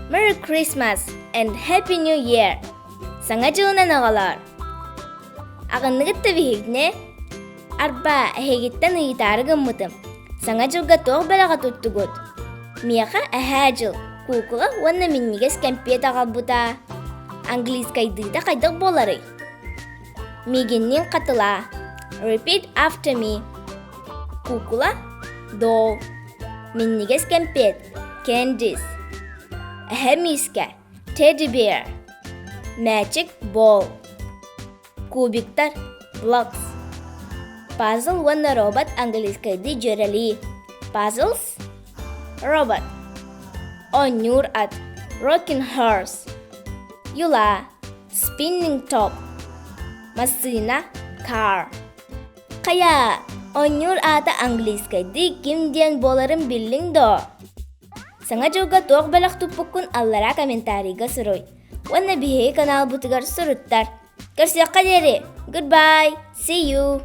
Merry Christmas and Happy New Year. Саңа жылынан ағалар. Ағыннығытты бігігне, арба әхегеттен ұйытарығын мұтым. Саңа жылға тоғы бәліға тұттығыд. Мияқа әхә жыл, кукула онна миннігес кәмпет ағал бұта. Английскайдыда қайдық болары. Мигеннен қатыла. Repeat after me. Кукула, doll. Миннігес кәмпет, candies. Әхәмиске, teddy bear. Magic ball. Кубиктар, blocks. Puzzle one robot английскайды жөрәли. Puzzles, robot. Онюр ат, rocking horse. Юла, spinning top. Масына, car. Қая, онюр ата английскайды кимден боларын білдің до? Саңа жылға тоқ бәліқ тұппыққын аллара комментарийға сұрой. Онна бігей канал бұтығар сұруттар. Көрсеққа дері. Goodbye. See you.